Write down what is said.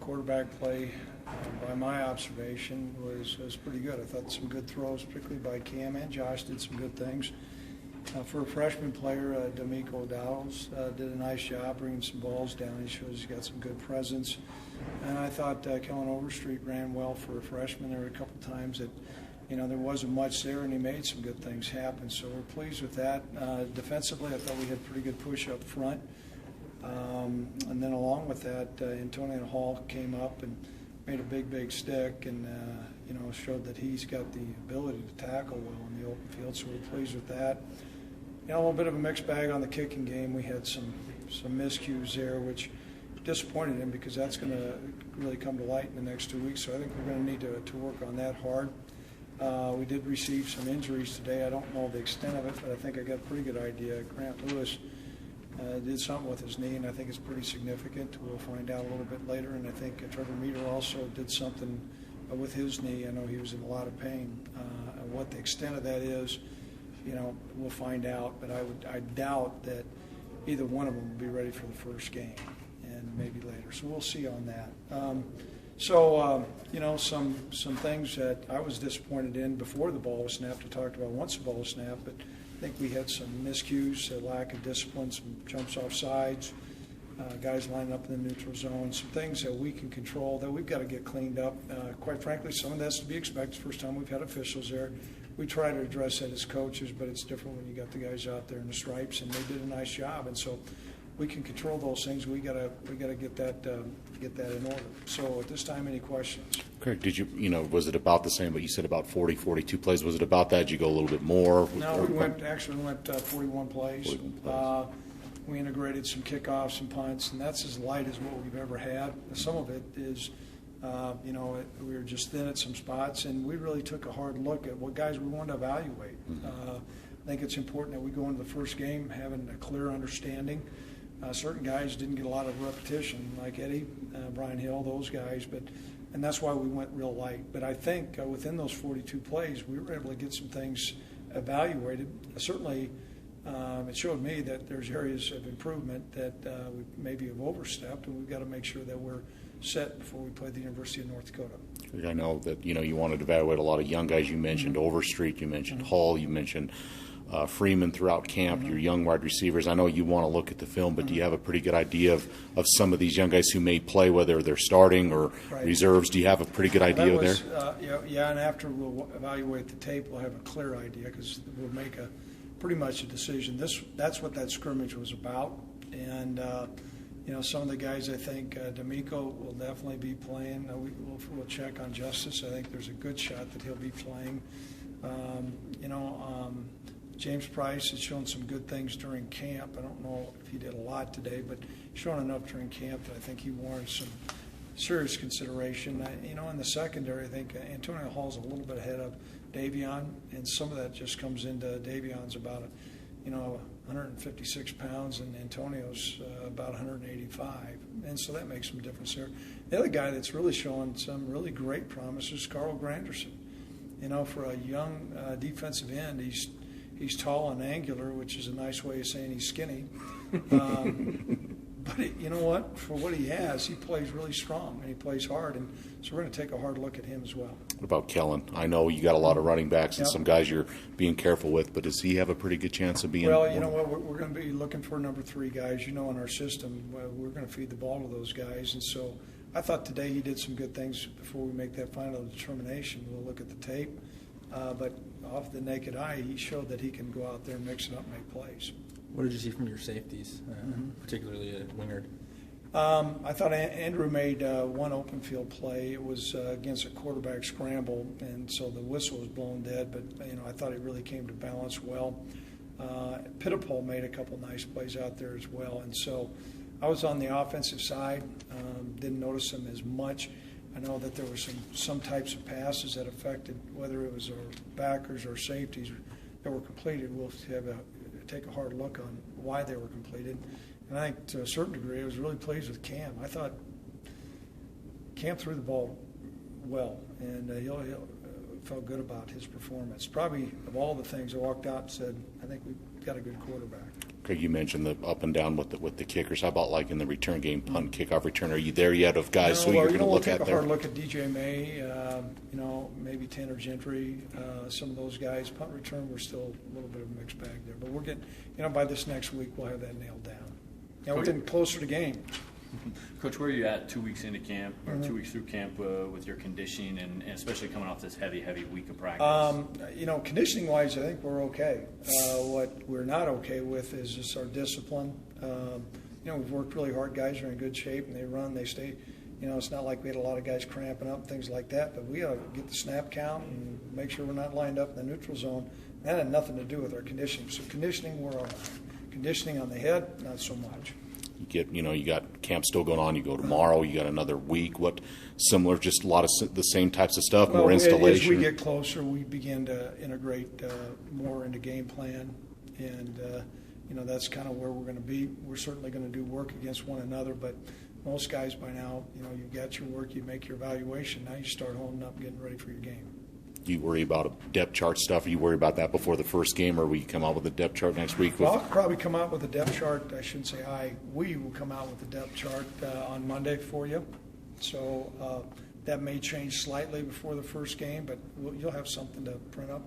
quarterback play, by my observation, was pretty good. I thought some good throws, particularly by Cam and Josh, did some good things. For a freshman player, D'Amico Dowles did a nice job bringing some balls down. He shows he's got some good presence. And I thought Kellen Overstreet ran well for a freshman. There were a couple times that, there wasn't much there, and he made some good things happen. So we're pleased with that. Defensively, I thought we had pretty good push up front. And then along with that, Antonio Hall came up and made a big stick and, showed that he's got the ability to tackle well in the open field. So we're pleased with that. A little bit of a mixed bag on the kicking game. We had some miscues there, which disappointed him because that's going to really come to light in the next 2 weeks. So I think we're going to need to work on that hard. We did receive some injuries today. I don't know the extent of it, but I think I got a pretty good idea. Grant Lewis did something with his knee, and I think it's pretty significant. We'll find out a little bit later. And I think Trevor Meter also did something with his knee. I know he was in a lot of pain. What the extent of that is, we'll find out. But I doubt that either one of them will be ready for the first game, and maybe later. So we'll see on that. Some things that I was disappointed in before the ball was snapped. I talked about once the ball was snapped, but I think we had some miscues, a lack of discipline, some jumps off sides, guys lining up in the neutral zone, some things that we can control that we've got to get cleaned up. Quite frankly, some of that's to be expected. First time we've had officials there. We try to address that as coaches, but it's different when you got the guys out there in the stripes, and they did a nice job. And so we can control those things. We gotta get that in order. So at this time, any questions? Craig, did you was it about the same? But you said about 40, 42 plays. Was it about that? Did you go a little bit more? No, we went 41 plays. 41 plays. We integrated some kickoffs and punts, and that's as light as what we've ever had. Some of it is, we were just thin at some spots, and we really took a hard look at what guys we wanted to evaluate. I think it's important that we go into the first game having a clear understanding. Certain guys didn't get a lot of repetition, like Eddie, Brian Hill, those guys, and that's why we went real light. But I think within those 42 plays, we were able to get some things evaluated. Certainly, it showed me that there's areas of improvement that we maybe have overstepped, and we've got to make sure that we're set before we play the University of North Dakota. I know that you wanted to evaluate a lot of young guys. You mentioned Overstreet, you mentioned Hall, you mentioned Freeman throughout camp, your young wide receivers. I know you want to look at the film, but do you have a pretty good idea of some of these young guys who may play, whether they're starting or reserves? Do you have a pretty good idea there? Yeah, and after we'll evaluate the tape, we'll have a clear idea because we'll make pretty much a decision. That's what that scrimmage was about. And, some of the guys, I think D'Amico will definitely be playing. We'll check on Justice. I think there's a good shot that he'll be playing. James Price has shown some good things during camp. I don't know if he did a lot today, but shown enough during camp that I think he warrants some serious consideration. In the secondary, I think Antonio Hall's a little bit ahead of Davion, and some of that just comes into Davion's about 156 pounds, and Antonio's about 185, and so that makes some difference there. The other guy that's really showing some really great promise is Carl Granderson. For a young defensive end, he's tall and angular, which is a nice way of saying he's skinny. But you know what? For what he has, he plays really strong and he plays hard, and so we're going to take a hard look at him as well. What about Kellen? I know you got a lot of running backs and some guys you're being careful with, but does he have a pretty good chance of being? Well, you know what? We're going to be looking for number 3 guys. In our system, we're going to feed the ball to those guys, and so I thought today he did some good things. Before we make that final determination, we'll look at the tape. But off the naked eye, he showed that he can go out there and mix it up and make plays. What did you see from your safeties, particularly at Wingard? I thought Andrew made one open field play. It was against a quarterback scramble, and so the whistle was blown dead. But I thought he really came to balance well. Pittipole made a couple nice plays out there as well, and so I was on the offensive side. Didn't notice them as much. I know that there were some types of passes that affected whether it was our backers or safeties that were completed. We'll take a hard look on why they were completed. And I think to a certain degree, I was really pleased with Cam. I thought Cam threw the ball well, and he felt good about his performance. Probably of all the things, I walked out and said, I think we've got a good quarterback. Craig, you mentioned the up and down with the kickers. How about like in the return game, punt, kickoff return? Are you there yet of guys who you're going to look at there? We'll take a hard look at DJ May, maybe Tanner Gentry, some of those guys. Punt return, we're still a little bit of a mixed bag there. But we're getting, by this next week, we'll have that nailed down. We're getting closer to game. Coach, where are you at 2 weeks into camp, or 2 weeks through camp with your conditioning, and especially coming off this heavy week of practice? Conditioning-wise, I think we're okay. What we're not okay with is just our discipline. We've worked really hard. Guys are in good shape, and they run, they stay. It's not like we had a lot of guys cramping up, things like that, but we got to get the snap count and make sure we're not lined up in the neutral zone. That had nothing to do with our conditioning. So conditioning, we're all right. Conditioning on the head, not so much. You got camp still going on. You go tomorrow. You got another week. What similar? Just a lot of the same types of stuff. More installation. As we get closer, we begin to integrate more into game plan, and that's kind of where we're going to be. We're certainly going to do work against one another, but most guys by now, you've got your work. You make your evaluation. Now you start holding up, and getting ready for your game. Do you worry about depth chart stuff? Are you worry about that before the first game, or will you come out with a depth chart next week? Well, I'll probably come out with a depth chart. I shouldn't say we will come out with a depth chart on Monday for you. So that may change slightly before the first game, but you'll have something to print up.